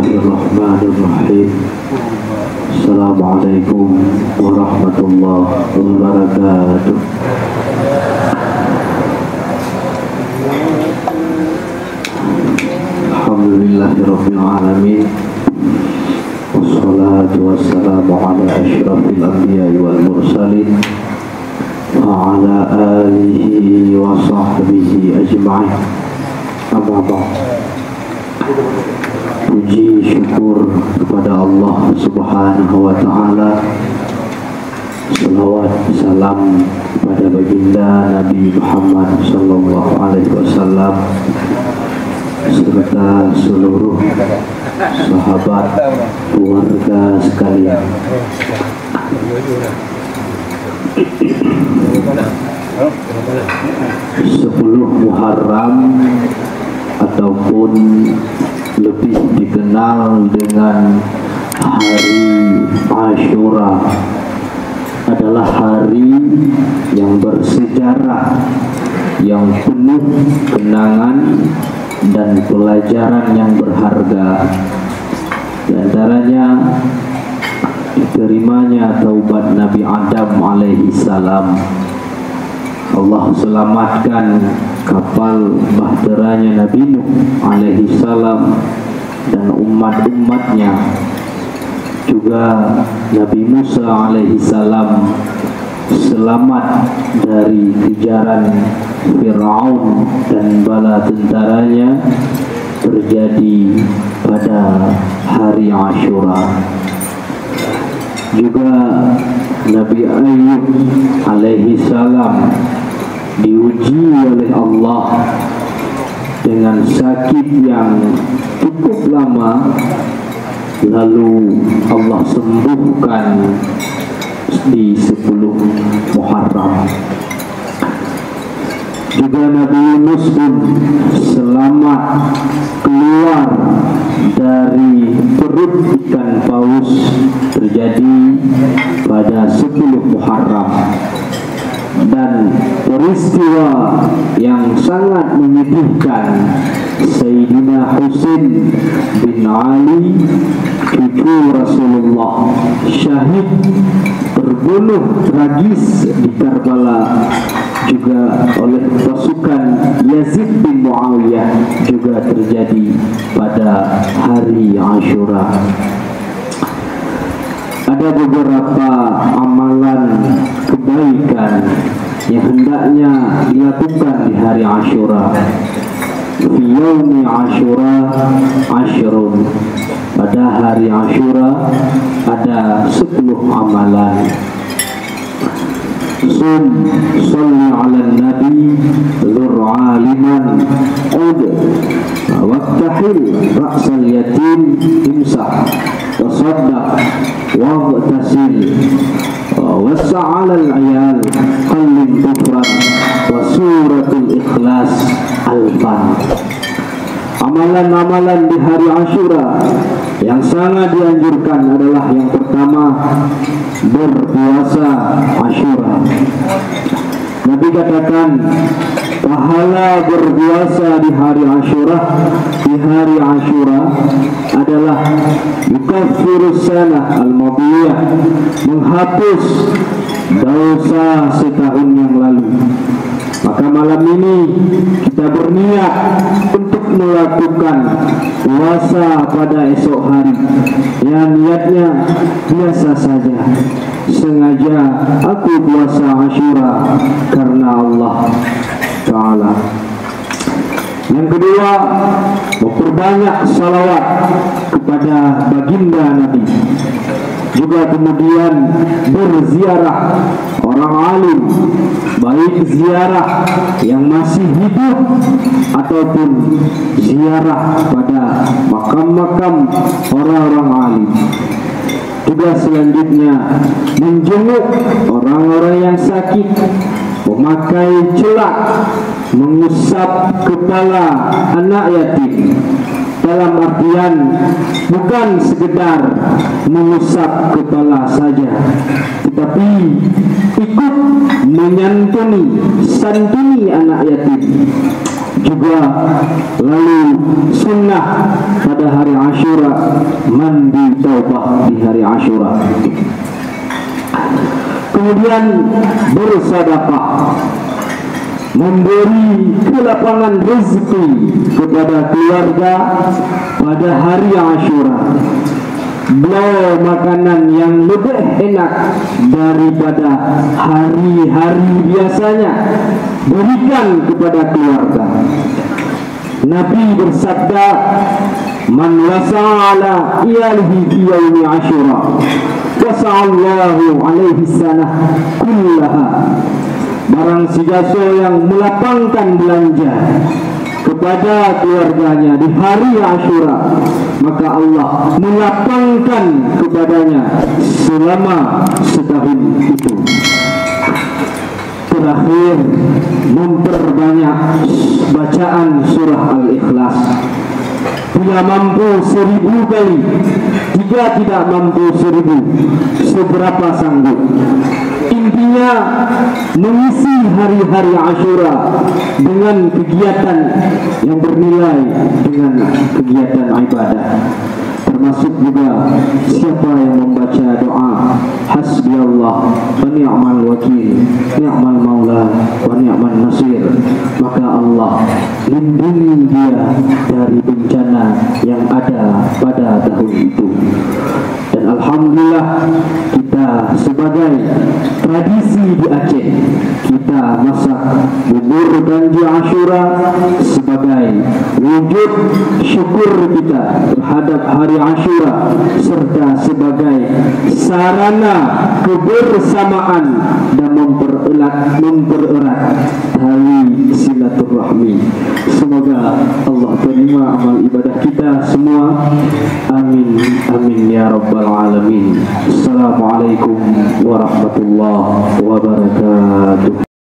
Bismillahirrahmanirrahim. Assalamualaikum warahmatullahi wabarakatuh. Alhamdulillahirabbil alamin. Wassalatu wassalamu ala asyrafil anbiya'i wal mursalin wa ala alihi wa sahbihi ajma'in. Amma ba'd. Puji syukur kepada Allah Subhanahu wa taala. Salawat salam kepada baginda Nabi Muhammad sallallahu alaihi wasallam serta seluruh sahabat keluarga sekalian. 10 Muharram ataupun lebih dikenal dengan hari Ashura adalah hari yang bersejarah, yang penuh kenangan dan pelajaran yang berharga. Di antaranya diterimanya taubat Nabi Adam alaihi salam. Allah selamatkan kapal bahteranya Nabi Nuh alaihi salam dan umat-umatnya. Juga Nabi Musa alaihi salam selamat dari kejaran Fir'aun dan bala tentaranya terjadi pada hari Ashura. Juga Nabi Ayub alaihi salam diuji oleh Allah dengan sakit yang cukup lama, lalu Allah sembuhkan di 10 Muharram. Juga Nabi Yunus pun selamat keluar dari perut ikan paus terjadi pada 10 Muharram. Dan peristiwa yang sangat menyedihkan, Sayyidina Husain bin Ali cucu Rasulullah syahid terbunuh tragis di Karbala juga oleh pasukan Yazid bin Muawiyah juga terjadi pada hari Ashura. Ada beberapa amalan kebaikan yang hendaknya dilakukan di hari Ashura. Fi yaumi Ashura asyrun. Pada hari Ashura ada 10 amalan. Sum salli ala nabi dzur aliman ud waktahil ra'sal yatim imsah tasaddaq waghtasil wasa'alal ayal qallim kufran wa suratul ikhlas alfan. Amalan-amalan di hari Ashura yang sangat dianjurkan adalah yang pertama, berpuasa Ashura. Nabi katakan pahala berpuasa di hari Ashura adalah yukaffirus sanah al-madiyah, menghapus dosa setahun yang lalu. Maka malam ini kita berniat untuk melakukan puasa pada esok hari. Yang niatnya biasa saja, sengaja aku puasa Ashura karena Allah Ta'ala. Yang kedua, memperbanyak salawat kepada baginda Nabi. Juga kemudian berziarah orang alim, baik ziarah yang masih hidup ataupun ziarah pada makam-makam orang-orang alim. Juga selanjutnya menjenguk orang-orang yang sakit, memakai celak, mengusap kepala anak yatim. Dalam artian bukan sekedar mengusap kepala saja, tetapi ikut menyantuni, santuni anak yatim. Juga lalu sunnah pada hari Ashura, mandi taubah di hari Ashura. Kemudian bersedekah, memberi kelapangan rezeki kepada keluarga pada hari Ashura. Beliau makanan yang lebih enak daripada hari-hari biasanya, berikan kepada keluarga. Nabi bersabda, "Man wasa'ala iyalihi fi yaumi Ashura, wasa'allahu alaihi sanah kullaha." Barang siapa yang melapangkan belanja kepada keluarganya di hari Ashura, maka Allah melapangkan kepadanya selama setahun itu. Terakhir, memperbanyak bacaan surah Al-Ikhlas. Bila mampu 1000 kali, jika tidak mampu 1000, seberapa sanggup. Intinya mengisi hari-hari Ashura dengan kegiatan yang bernilai, dengan kegiatan ibadah. Termasuk juga siapa yang membaca doa hasbi Allah wa ni'mal wakil, ni'mal maula wa ni'mal nasir, maka Allah lindungi dia dari bencana yang ada pada tahun itu. Dan alhamdulillah, kita sebagai tradisi di Aceh, kita masak bubur ganji Ashura sebagai wujud syukur kita terhadap hari Ashura, serta sebagai sarana kebersamaan dan mempererat tali silaturahmi. Semoga Allah terima amal ibadah kita semua. Amin, amin ya rabbal alamin. Assalamualaikum warahmatullahi wabarakatuh.